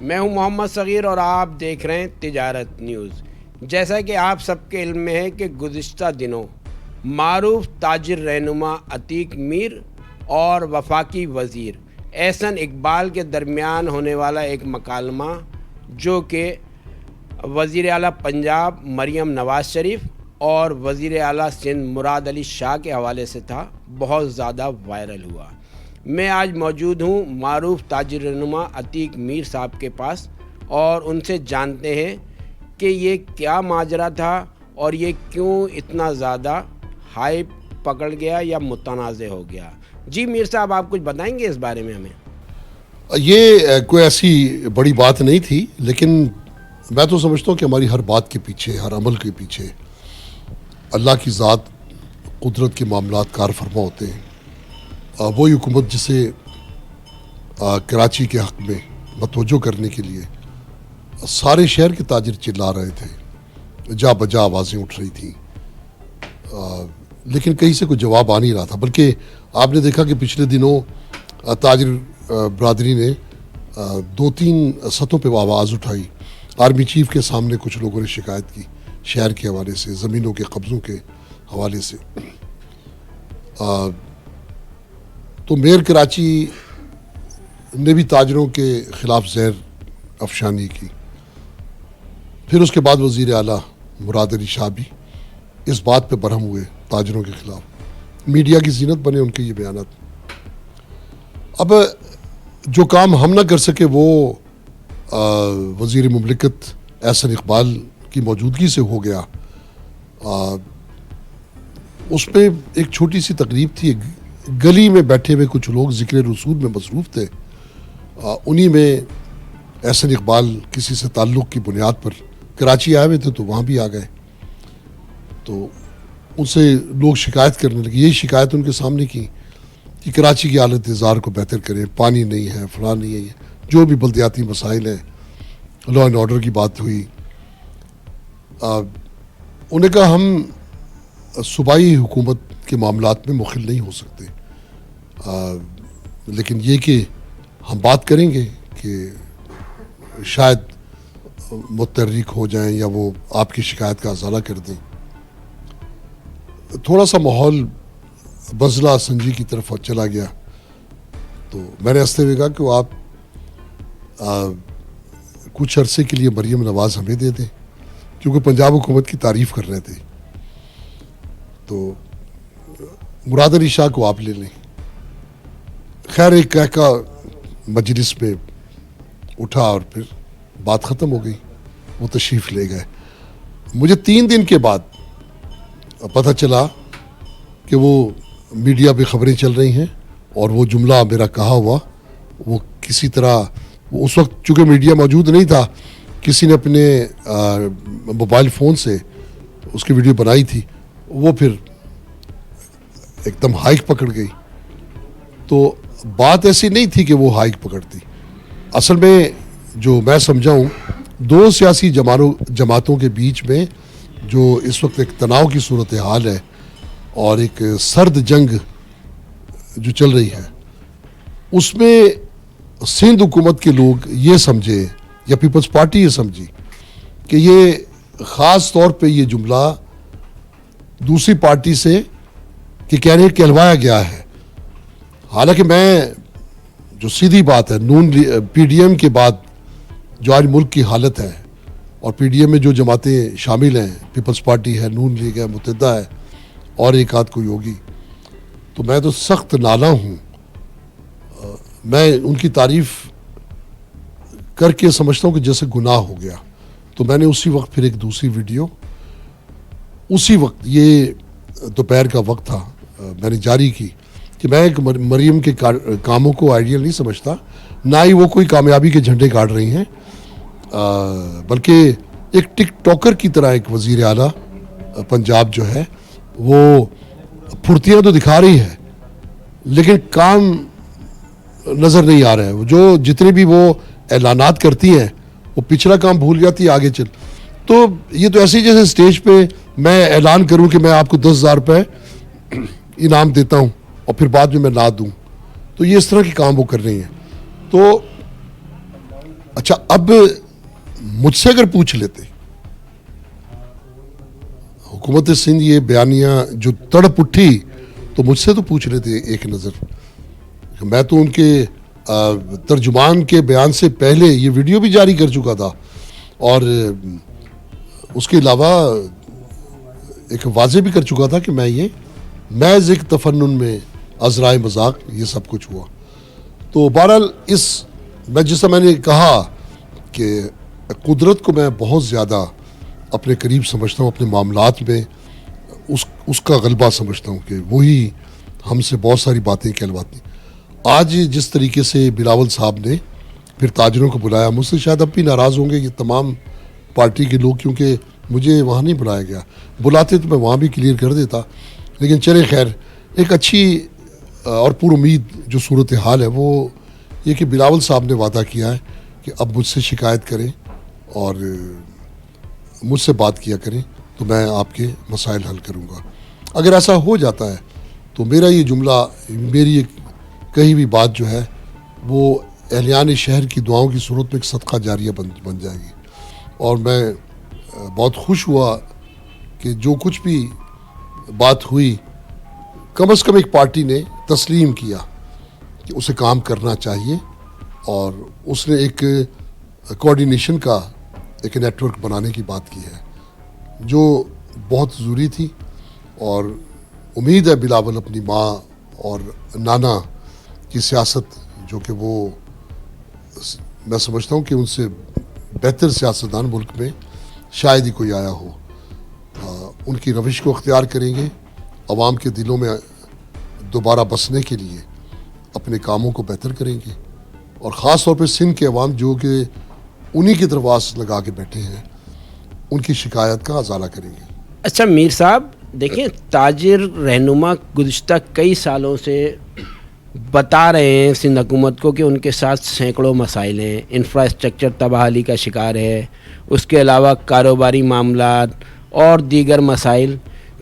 میں ہوں محمد صغیر اور آپ دیکھ رہے ہیں تجارت نیوز۔ جیسا کہ آپ سب کے علم میں ہے کہ گزشتہ دنوں معروف تاجر رہنما عتیق میر اور وفاقی وزیر احسن اقبال کے درمیان ہونے والا ایک مکالمہ جو کہ وزیر اعلیٰ پنجاب مریم نواز شریف اور وزیر اعلیٰ سندھ مراد علی شاہ کے حوالے سے تھا، بہت زیادہ وائرل ہوا۔ میں آج موجود ہوں معروف تاجر رہنما عتیق میر صاحب کے پاس اور ان سے جانتے ہیں کہ یہ کیا ماجرا تھا اور یہ کیوں اتنا زیادہ ہائپ پکڑ گیا یا متنازع ہو گیا۔ جی میر صاحب، آپ کچھ بتائیں گے اس بارے میں ہمیں؟ یہ کوئی ایسی بڑی بات نہیں تھی، لیکن میں تو سمجھتا ہوں کہ ہماری ہر بات کے پیچھے، ہر عمل کے پیچھے اللہ کی ذات قدرت کے معاملات کار فرما ہوتے ہیں۔ وہی حکومت جسے کراچی کے حق میں متوجہ کرنے کے لیے سارے شہر کے تاجر چلا رہے تھے، جا بجا آوازیں اٹھ رہی تھیں، لیکن کہیں سے کوئی جواب آ نہیں رہا تھا۔ بلکہ آپ نے دیکھا کہ پچھلے دنوں تاجر برادری نے 2-3 سطحوں پہ آواز اٹھائی۔ آرمی چیف کے سامنے کچھ لوگوں نے شکایت کی شہر کے حوالے سے، زمینوں کے قبضوں کے حوالے سے۔ تو میئر کراچی نے بھی تاجروں کے خلاف زہر افشانی کی۔ پھر اس کے بعد وزیر اعلیٰ مراد علی شاہ بھی اس بات پہ برہم ہوئے تاجروں کے خلاف، میڈیا کی زینت بنے ان کے یہ بیانات۔ اب جو کام ہم نہ کر سکے وہ وزیر مملکت احسن اقبال کی موجودگی سے ہو گیا۔ اس پہ ایک چھوٹی سی تقریب تھی، گلی میں بیٹھے ہوئے کچھ لوگ ذکر رسول میں مصروف تھے، انہی میں احسن اقبال کسی سے تعلق کی بنیاد پر کراچی آئے ہوئے تھے تو وہاں بھی آ گئے۔ تو ان سے لوگ شکایت کرنے لگے، یہی شکایت ان کے سامنے کی کہ کراچی کی حالت زار کو بہتر کریں، پانی نہیں ہے، فلاں نہیں ہے، جو بھی بلدیاتی مسائل ہیں، لا اینڈ آرڈر کی بات ہوئی۔ انہوں نے کہا ہم صوبائی حکومت کے معاملات میں مخل نہیں ہو سکتے، لیکن یہ کہ ہم بات کریں گے کہ شاید متحرک ہو جائیں یا وہ آپ کی شکایت کا ازالہ کر دیں۔ تھوڑا سا ماحول بزلہ سنجی کی طرف چلا گیا، تو میں نے ہنستے ہوئے کہا کہ وہ آپ کچھ عرصے کے لیے مریم نواز ہمیں دے دیں، کیونکہ پنجاب حکومت کی تعریف کر رہے تھے، تو مراد علی شاہ کو آپ لے لیں۔ خیر ایک کہہ مجلس میں اٹھا اور پھر بات ختم ہو گئی، وہ تشریف لے گئے۔ مجھے 3 دن کے بعد پتہ چلا کہ وہ میڈیا پہ خبریں چل رہی ہیں اور وہ جملہ میرا کہا ہوا وہ کسی طرح، اس وقت چونکہ میڈیا موجود نہیں تھا، کسی نے اپنے موبائل فون سے اس کی ویڈیو بنائی تھی، وہ پھر ایک دم ہائیک پکڑ گئی۔ تو بات ایسی نہیں تھی کہ وہ ہائیک پکڑتی، اصل میں جو میں سمجھا ہوں 2 سیاسی جماعتوں کے بیچ میں جو اس وقت ایک تناؤ کی صورتحال ہے اور ایک سرد جنگ جو چل رہی ہے، اس میں سندھ حکومت کے لوگ یہ سمجھے یا پیپلز پارٹی یہ سمجھی کہ یہ خاص طور پہ یہ جملہ دوسری پارٹی سے کہ کہنے کہلوایا گیا ہے۔ حالانکہ میں جو سیدھی بات ہے، نون پی ڈی ایم کے بعد جو آج ملک کی حالت ہے، اور پی ڈی ایم میں جو جماعتیں شامل ہیں، پیپلز پارٹی ہے، نون لیگ ہے، متحدہ ہے، اور ایک آدھ کوئی ہوگی، تو میں تو سخت نالاں ہوں۔ میں ان کی تعریف کر کے سمجھتا ہوں کہ جیسے گناہ ہو گیا۔ تو میں نے اسی وقت پھر ایک دوسری ویڈیو، اسی وقت یہ دوپہر کا وقت تھا، میں نے جاری کی کہ میں ایک مریم کے کاموں کو آئیڈیل نہیں سمجھتا، نہ ہی وہ کوئی کامیابی کے جھنڈے گاڑ رہی ہیں، بلکہ ایک ٹک ٹاکر کی طرح ایک وزیر اعلیٰ پنجاب جو ہے وہ پھرتیاں تو دکھا رہی ہے لیکن کام نظر نہیں آ رہا ہے۔ جو جتنے بھی وہ اعلانات کرتی ہیں وہ پچھلا کام بھول جاتی ہے، آگے چل۔ تو یہ تو ایسی جیسے اسٹیج پہ میں اعلان کروں کہ میں آپ کو 10,000 روپے انعام دیتا ہوں اور پھر بعد میں نہ دوں، تو یہ اس طرح کے کام وہ کر رہی ہیں۔ تو اچھا اب مجھ سے اگر پوچھ لیتے حکومت سندھ یہ بیانیہ جو تڑپ اٹھی تو مجھ سے تو پوچھ لیتے ایک نظر. میں تو ان کے ترجمان کے بیان سے پہلے یہ ویڈیو بھی جاری کر چکا تھا اور اس کے علاوہ ایک واضح بھی کر چکا تھا کہ میں یہ محض ایک تفنن میں عذرائے مذاق یہ سب کچھ ہوا. تو بہرحال جس طرح میں نے کہا کہ قدرت کو میں بہت زیادہ اپنے قریب سمجھتا ہوں, اپنے معاملات میں اس کا غلبہ سمجھتا ہوں کہ وہی ہم سے بہت ساری باتیں کہلواتی. آج جس طریقے سے بلاول صاحب نے پھر تاجروں کو بلایا, مجھ سے شاید اب بھی ناراض ہوں گے یہ تمام پارٹی کے لوگ, کیونکہ مجھے وہاں نہیں بلایا گیا. بلاتے تو میں وہاں بھی کلیئر کر دیتا, لیکن چلے خیر. ایک اچھی اور پر امید جو صورتحال ہے وہ یہ کہ بلاول صاحب نے وعدہ کیا ہے کہ اب مجھ سے شکایت کریں اور مجھ سے بات کیا کریں تو میں آپ کے مسائل حل کروں گا. اگر ایسا ہو جاتا ہے تو میرا یہ جملہ, میری ایک کہی ہوئی بات جو ہے وہ اہلیان شہر کی دعاؤں کی صورت میں ایک صدقہ جاریہ بن جائے گی. اور میں بہت خوش ہوا کہ جو کچھ بھی بات ہوئی کم از کم ایک پارٹی نے تسلیم کیا کہ اسے کام کرنا چاہیے, اور اس نے ایک کوآرڈینیشن کا ایک نیٹ ورک بنانے کی بات کی ہے جو بہت ضروری تھی. اور امید ہے بلاول اپنی ماں اور نانا کی سیاست, جو کہ وہ میں سمجھتا ہوں کہ ان سے بہتر سیاستدان ملک میں شاید ہی کوئی آیا ہو, ان کی روش کو اختیار کریں گے, عوام کے دلوں میں دوبارہ بسنے کے لیے اپنے کاموں کو بہتر کریں گے, اور خاص طور پہ سندھ کے عوام جو کہ انہی کی طرف آس لگا کے بیٹھے ہیں ان کی شکایت کا ازالہ کریں گے. اچھا میر صاحب دیکھیں, تاجر رہنما گزشتہ کئی سالوں سے بتا رہے ہیں سندھ حکومت کو کہ ان کے ساتھ سینکڑوں مسائل ہیں. انفراسٹرکچر تباہلی کا شکار ہے, اس کے علاوہ کاروباری معاملات اور دیگر مسائل.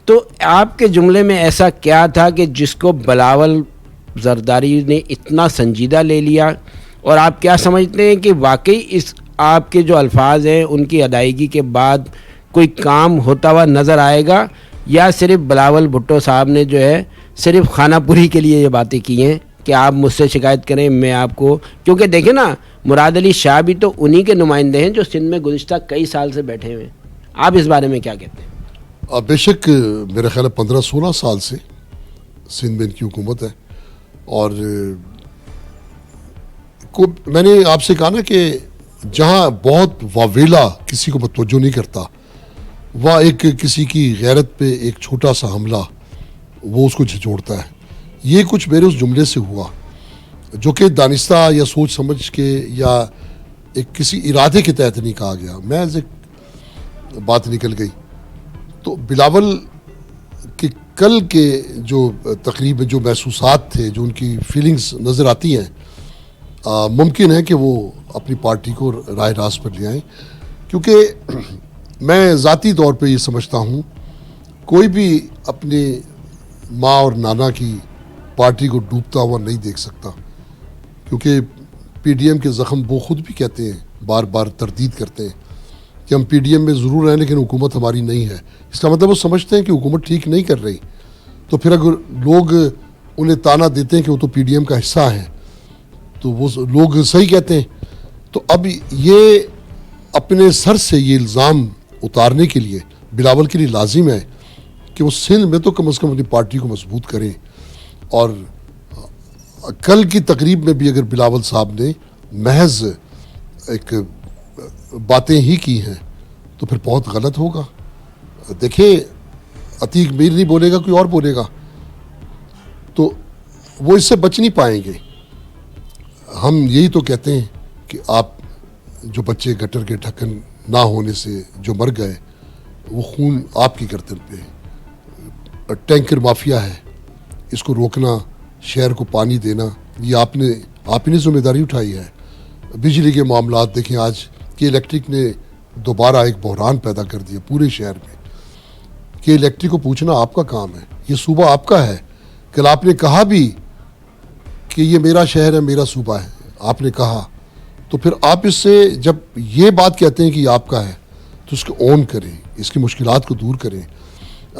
تو آپ کے جملے میں ایسا کیا تھا کہ جس کو بلاول زرداری نے اتنا سنجیدہ لے لیا, اور آپ کیا سمجھتے ہیں کہ واقعی اس آپ کے جو الفاظ ہیں ان کی ادائیگی کے بعد کوئی کام ہوتا ہوا نظر آئے گا, یا صرف بلاول بھٹو صاحب نے جو ہے صرف خانہ پوری کے لیے یہ باتیں کی ہیں کہ آپ مجھ سے شکایت کریں, میں آپ کو, کیونکہ دیکھیں نا مراد علی شاہ بھی تو انہی کے نمائندے ہیں جو سندھ میں گزشتہ کئی سال سے بیٹھے ہوئے ہیں. آپ اس بارے میں کیا کہتے ہیں؟ بے شک میرا خیال ہے 15-16 سال سے سندھ میں ان کی حکومت ہے, اور میں نے آپ سے کہا نا کہ جہاں بہت واویلا کسی کو متوجہ نہیں کرتا, وہاں ایک کسی کی غیرت پہ ایک چھوٹا سا حملہ وہ اس کو جھنجھوڑتا ہے. یہ کچھ میرے اس جملے سے ہوا جو کہ دانستہ یا سوچ سمجھ کے یا ایک کسی ارادے کے تحت نہیں کہا گیا, میں ایک بات نکل گئی. تو بلاول کے کل کے جو تقریب جو محسوسات تھے, جو ان کی فیلنگز نظر آتی ہیں, ممکن ہے کہ وہ اپنی پارٹی کو راہ راست پر لے آئیں, کیونکہ میں ذاتی طور پہ یہ سمجھتا ہوں کوئی بھی اپنے ماں اور نانا کی پارٹی کو ڈوبتا ہوا نہیں دیکھ سکتا, کیونکہ پی ڈی ایم کے زخم وہ خود بھی کہتے ہیں, بار بار تردید کرتے ہیں کہ ہم پی ڈی ایم میں ضرور ہیں لیکن حکومت ہماری نہیں ہے. اس کا مطلب وہ سمجھتے ہیں کہ حکومت ٹھیک نہیں کر رہی, تو پھر اگر لوگ انہیں تانا دیتے ہیں کہ وہ تو پی ڈی ایم کا حصہ ہیں تو وہ لوگ صحیح کہتے ہیں. تو اب یہ اپنے سر سے یہ الزام اتارنے کے لیے بلاول کے لیے لازم ہے کہ وہ سندھ میں تو کم از کم اپنی پارٹی کو مضبوط کریں. اور کل کی تقریب میں بھی اگر بلاول صاحب نے محض ایک باتیں ہی کی ہیں تو پھر بہت غلط ہوگا. دیکھیں عتیق میر نہیں بولے گا, کوئی اور بولے گا, تو وہ اس سے بچ نہیں پائیں گے. ہم یہی تو کہتے ہیں کہ آپ جو بچے گٹر کے ڈھکن نہ ہونے سے جو مر گئے وہ خون آپ کی گردن پہ ہے. ٹینکر مافیا ہے, اس کو روکنا, شہر کو پانی دینا, یہ آپ ہی نے ذمہ داری اٹھائی ہے. بجلی کے معاملات دیکھیں آج کہ الیکٹرک نے دوبارہ ایک بحران پیدا کر دیا پورے شہر میں, کہ الیکٹرک کو پوچھنا آپ کا کام ہے, یہ صوبہ آپ کا ہے. کل آپ نے کہا بھی کہ یہ میرا شہر ہے, میرا صوبہ ہے, آپ نے کہا, تو پھر آپ اس سے جب یہ بات کہتے ہیں کہ یہ آپ کا ہے تو اس کو اون کریں, اس کی مشکلات کو دور کریں.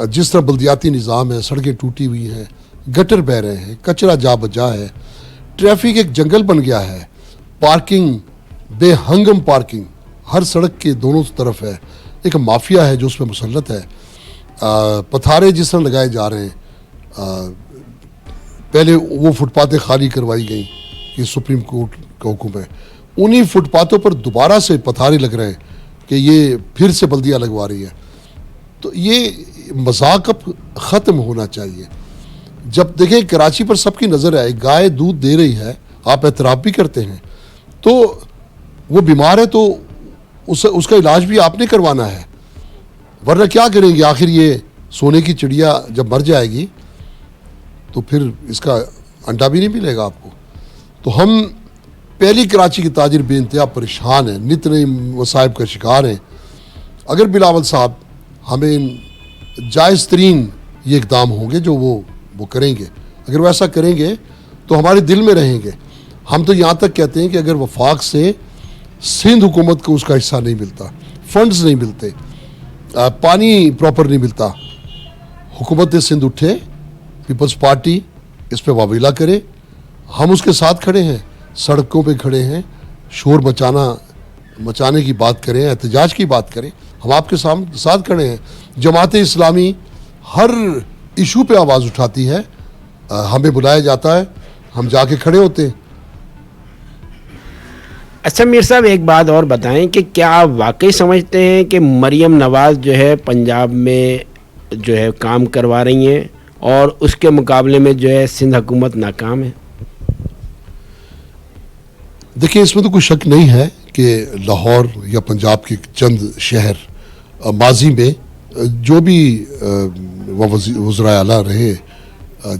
جس طرح بلدیاتی نظام ہے, سڑکیں ٹوٹی ہوئی ہیں, گٹر بہہ رہے ہیں, کچرا جا بجا ہے, ٹریفک ایک جنگل بن گیا ہے, پارکنگ بے ہنگم پارکنگ ہر سڑک کے دونوں طرف ہے, ایک مافیا ہے جو اس پہ مسلط ہے. پتھارے جس طرح لگائے جا رہے ہیں, پہلے وہ فٹ پاتھیں خالی کروائی گئیں کہ سپریم کورٹ کا حکم ہے, انہی فٹ پاتھوں پر دوبارہ سے پتھارے لگ رہے ہیں کہ یہ پھر سے بلدیہ لگوا رہی ہے. تو یہ مذاق اب ختم ہونا چاہیے. جب دیکھیں کراچی پر سب کی نظر ہے, گائے دودھ دے رہی ہے, آپ اعتراف بھی کرتے ہیں, تو وہ بیمار ہے تو اس کا علاج بھی آپ نے کروانا ہے, ورنہ کیا کریں گے؟ آخر یہ سونے کی چڑیا جب مر جائے گی تو پھر اس کا انڈا بھی نہیں ملے گا آپ کو. تو ہم پہلی کراچی کے تاجر بے انتہا پریشان ہیں, نت نئے مصائب کا شکار ہیں. اگر بلاول صاحب ہمیں جائز ترین یہ اقدام ہوں گے جو وہ کریں گے, اگر وہ ایسا کریں گے تو ہمارے دل میں رہیں گے. ہم تو یہاں تک کہتے ہیں کہ اگر وفاق سے سندھ حکومت کو اس کا حصہ نہیں ملتا, فنڈز نہیں ملتے, پانی پراپر نہیں ملتا, حکومت سندھ اٹھے, پیپلز پارٹی اس پہ واویلا کرے, ہم اس کے ساتھ کھڑے ہیں, سڑکوں پہ کھڑے ہیں, شور مچانے کی بات کریں, احتجاج کی بات کریں, ہم آپ کے ساتھ کھڑے ہیں. جماعت اسلامی ہر ایشو پہ آواز اٹھاتی ہے, ہمیں بلایا جاتا ہے, ہم جا کے کھڑے ہوتے ہیں. اچھا میر صاحب ایک بات اور بتائیں کہ کیا آپ واقعی سمجھتے ہیں کہ مریم نواز جو ہے پنجاب میں جو ہے کام کروا رہی ہیں اور اس کے مقابلے میں جو ہے سندھ حکومت ناکام ہے؟ دیکھیں اس میں تو کوئی شک نہیں ہے کہ لاہور یا پنجاب کے چند شہر ماضی میں جو بھی وزرائے اعلیٰ رہے,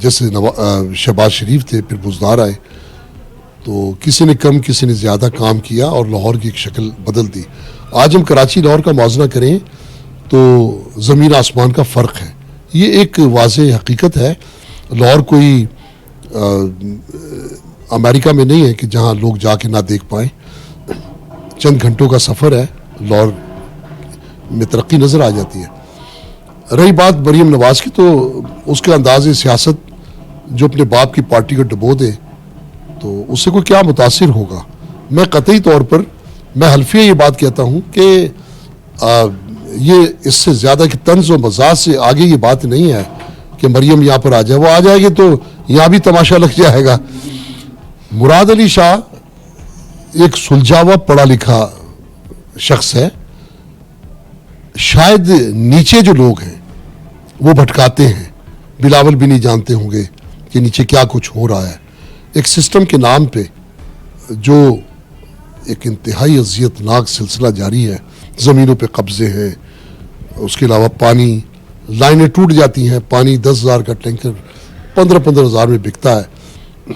جیسے شہباز شریف تھے, پھر بزدار آئے, تو کسی نے کم کسی نے زیادہ کام کیا اور لاہور کی ایک شکل بدل دی. آج ہم کراچی لاہور کا موازنہ کریں تو زمین آسمان کا فرق ہے, یہ ایک واضح حقیقت ہے. لاہور کوئی امریکہ میں نہیں ہے کہ جہاں لوگ جا کے نہ دیکھ پائیں. چند گھنٹوں کا سفر ہے, لاہور میں ترقی نظر آ جاتی ہے. رہی بات مریم نواز کی, تو اس کے انداز سیاست جو اپنے باپ کی پارٹی کو ڈبو دے تو اس سے کوئی کیا متاثر ہوگا. میں قطعی طور پر میں حلفیہ یہ بات کہتا ہوں کہ یہ اس سے زیادہ کہ طنز و مزاح سے آگے یہ بات نہیں ہے کہ مریم یہاں پر آ جائے. وہ آ جائے گی تو یہاں بھی تماشا لگ جائے گا. مراد علی شاہ ایک سلجھا ہوا پڑھا لکھا شخص ہے, شاید نیچے جو لوگ ہیں وہ بھٹکاتے ہیں, بلاول بھی نہیں جانتے ہوں گے کہ نیچے کیا کچھ ہو رہا ہے. ایک سسٹم کے نام پہ جو ایک انتہائی اذیت ناک سلسلہ جاری ہے, زمینوں پہ قبضے ہیں, اس کے علاوہ پانی لائنیں ٹوٹ جاتی ہیں, پانی 10,000 کا ٹینکر 15,000 میں بکتا ہے,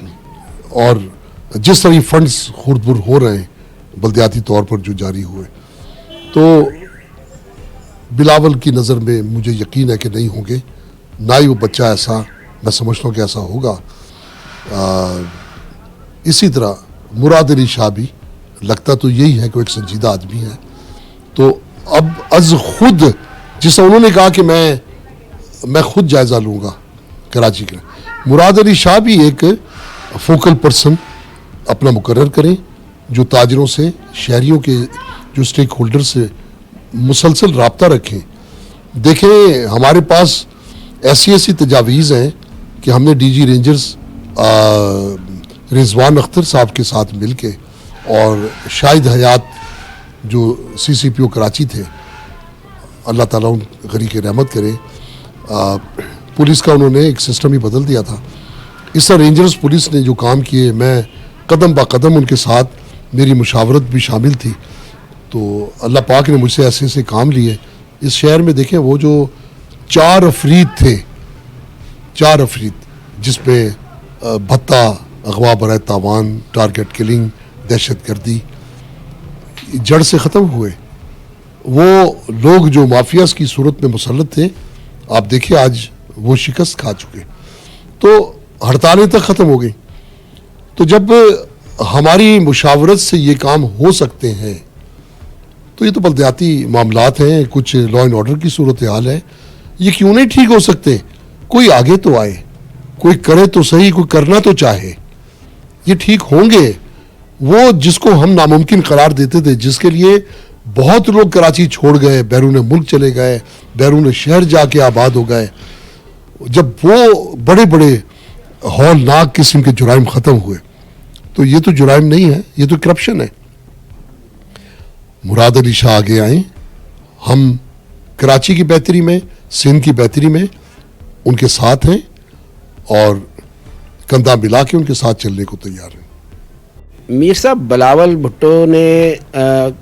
اور جس طرح یہ فنڈز خرد بر ہو رہے ہیں بلدیاتی طور پر جو جاری ہوئے, تو بلاول کی نظر میں مجھے یقین ہے کہ نہیں ہوں گے, نہ ہی وہ بچہ ایسا میں سمجھتا ہوں کہ ایسا ہوگا. اسی طرح مراد علی شاہ بھی لگتا تو یہی ہے کہ وہ ایک سنجیدہ آدمی ہے. تو اب از خود جس طرح انہوں نے کہا کہ میں خود جائزہ لوں گا کراچی کا, مراد علی شاہ بھی ایک فوکل پرسن اپنا مقرر کریں جو تاجروں سے, شہریوں کے جو سٹیک ہولڈر سے مسلسل رابطہ رکھیں. دیکھیں ہمارے پاس ایسی تجاویز ہیں کہ ہم نے ڈی جی رینجرز رضوان اختر صاحب کے ساتھ مل کے, اور شاہد حیات جو سی پی او کراچی تھے, اللہ تعالیٰ ان غری کے رحمت کرے, پولیس کا انہوں نے ایک سسٹم ہی بدل دیا تھا. اس طرح رینجرز پولیس نے جو کام کیے, میں قدم با قدم ان کے ساتھ, میری مشاورت بھی شامل تھی. تو اللہ پاک نے مجھ سے ایسے کام لیے. اس شہر میں دیکھیں وہ جو 4 افرید تھے, 4 افرید جس میں بھتہ, اغوا برائے تاوان, ٹارگٹ کلنگ, دہشت گردی, جڑ سے ختم ہوئے. وہ لوگ جو مافیاز کی صورت میں مسلط تھے, آپ دیکھیں آج وہ شکست کھا چکے. تو ہڑتالیں تک ختم ہو گئی. تو جب ہماری مشاورت سے یہ کام ہو سکتے ہیں تو یہ تو بلدیاتی معاملات ہیں, کچھ لا اینڈ آرڈر کی صورتحال ہے, یہ کیوں نہیں ٹھیک ہو سکتے؟ کوئی آگے تو آئے, کوئی کرے تو صحیح, کوئی کرنا تو چاہے, یہ ٹھیک ہوں گے. وہ جس کو ہم ناممکن قرار دیتے تھے, جس کے لیے بہت لوگ کراچی چھوڑ گئے, بیرون ملک چلے گئے, بیرون شہر جا کے آباد ہو گئے, جب وہ بڑے بڑے ہولناک قسم کے جرائم ختم ہوئے تو یہ تو جرائم نہیں ہے, یہ تو کرپشن ہے. مراد علی شاہ آگے آئیں, ہم کراچی کی بہتری میں, سندھ کی بہتری میں ان کے ساتھ ہیں اور کندھا ملا کے ان کے ساتھ چلنے کو تیار ہیں. میر صاحب, بلاول بھٹو نے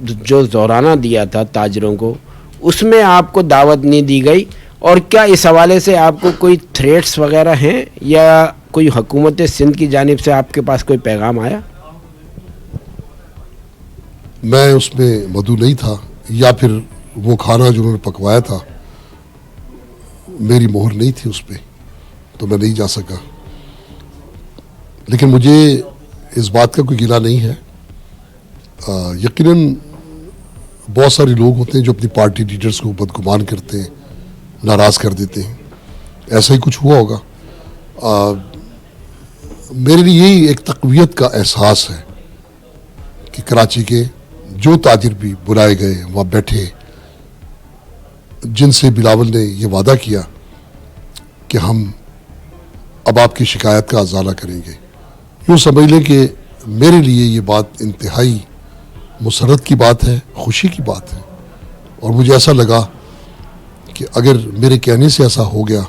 جو زورانہ دیا تھا تاجروں کو, اس میں آپ کو دعوت نہیں دی گئی, اور کیا اس حوالے سے آپ کو کوئی تھریٹس وغیرہ ہیں یا کوئی حکومت سندھ کی جانب سے آپ کے پاس کوئی پیغام آیا؟ میں اس میں مدعو نہیں تھا, یا پھر وہ کھانا جو انہوں نے پکوایا تھا میری مہر نہیں تھی اس پہ, تو میں نہیں جا سکا. لیکن مجھے اس بات کا کوئی گلہ نہیں ہے. یقیناً بہت سارے لوگ ہوتے ہیں جو اپنی پارٹی لیڈرز کو بدگمان کرتے ہیں, ناراض کر دیتے ہیں, ایسا ہی کچھ ہوا ہوگا. میرے لیے یہی ایک تقویت کا احساس ہے کہ کراچی کے جو تاجر بھی بلائے گئے وہاں بیٹھے, جن سے بلاول نے یہ وعدہ کیا کہ ہم اب آپ کی شکایت کا ازالہ کریں گے. یوں سمجھ لیں کہ میرے لیے یہ بات انتہائی مسرت کی بات ہے, خوشی کی بات ہے, اور مجھے ایسا لگا کہ اگر میرے کہنے سے ایسا ہو گیا,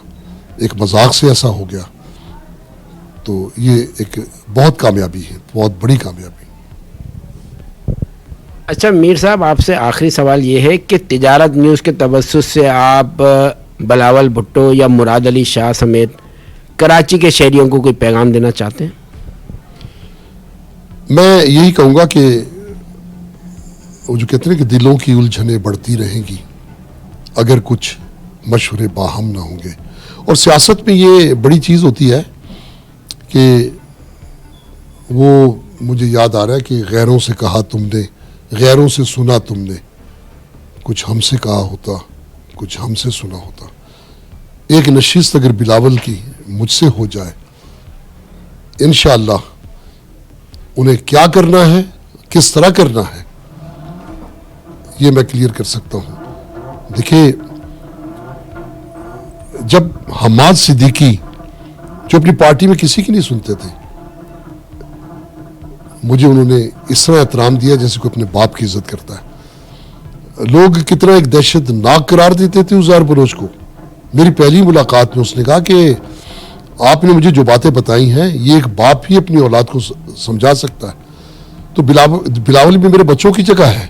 ایک مذاق سے ایسا ہو گیا, تو یہ ایک بہت کامیابی ہے, بہت بڑی کامیابی. اچھا میر صاحب, آپ سے آخری سوال یہ ہے کہ تجارت نیوز کے توسط سے آپ بلاول بھٹو یا مراد علی شاہ سمیت کراچی کے شہریوں کو کوئی پیغام دینا چاہتے ہیں؟ میں یہی کہوں گا کہ وہ جو کہتے ہیں کہ دلوں کی الجھنیں بڑھتی رہیں گی اگر کچھ مشورے باہم نہ ہوں گے. اور سیاست میں یہ بڑی چیز ہوتی ہے کہ وہ مجھے یاد آ رہا ہے کہ غیروں سے کہا تم نے, غیروں سے سنا تم نے, کچھ ہم سے کہا ہوتا, کچھ ہم سے سنا ہوتا. ایک نشست اگر بلاول کی مجھ سے ہو جائے, انشاءاللہ انہیں کیا کرنا ہے, کس طرح کرنا ہے, یہ میں کلیئر کر سکتا ہوں. دیکھیں, جب حماد صدیقی جو اپنی پارٹی میں کسی کی نہیں سنتے تھے, مجھے انہوں نے اس طرح احترام دیا جیسے کوئی اپنے باپ کی عزت کرتا ہے. لوگ کتنا ایک دہشت ناک قرار دیتے تھے عزیر بلوچ کو. میری پہلی ملاقات میں اس نے کہا کہ آپ نے مجھے جو باتیں بتائی ہیں یہ ایک باپ ہی اپنی اولاد کو سمجھا سکتا ہے. تو بلاول بھی میرے بچوں کی جگہ ہے,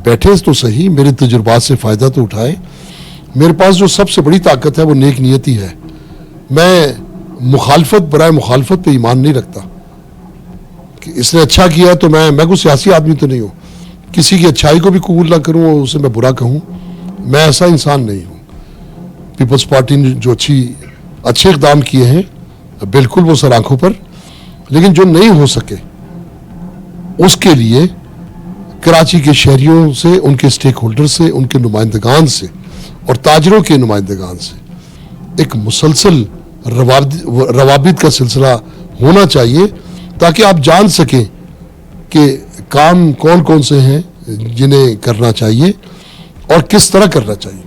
بیٹھے تو صحیح, میرے تجربات سے فائدہ تو اٹھائے. میرے پاس جو سب سے بڑی طاقت ہے وہ نیک نیتی ہے. میں مخالفت برائے مخالفت پہ ایمان نہیں رکھتا کہ اس نے اچھا کیا تو میں کوئی سیاسی آدمی تو نہیں ہوں, کسی کی اچھائی کو بھی قبول نہ کروں اور اسے میں برا کہوں, میں ایسا انسان نہیں ہوں. پیپلز پارٹی نے جو اچھے اقدام کیے ہیں بالکل وہ سر آنکھوں پر, لیکن جو نہیں ہو سکے اس کے لیے کراچی کے شہریوں سے, ان کے سٹیک ہولڈر سے, ان کے نمائندگان سے اور تاجروں کے نمائندگان سے ایک مسلسل روابط کا سلسلہ ہونا چاہیے تاکہ آپ جان سکیں کہ کام کون کون سے ہیں جنہیں کرنا چاہیے اور کس طرح کرنا چاہیے.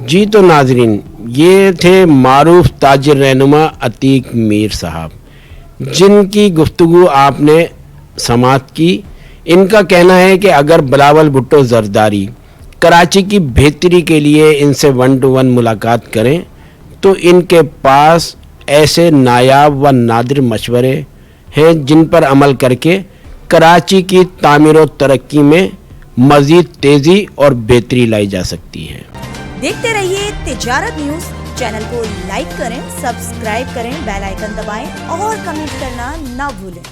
جی تو ناظرین, یہ تھے معروف تاجر رہنما عتیق میر صاحب, جن کی گفتگو آپ نے سماعت کی. ان کا کہنا ہے کہ اگر بلاول بھٹو زرداری کراچی کی بہتری کے لیے ان سے 1 to 1 ملاقات کریں تو ان کے پاس ایسے نایاب و نادر مشورے ہیں جن پر عمل کر کے کراچی کی تعمیر و ترقی میں مزید تیزی اور بہتری لائی جا سکتی ہے. دیکھتے رہیے تجارت نیوز. چینل کو لائک کریں, سبسکرائب کریں, بیل آئیکن دبائیں اور کمنٹ کرنا نہ بھولیں.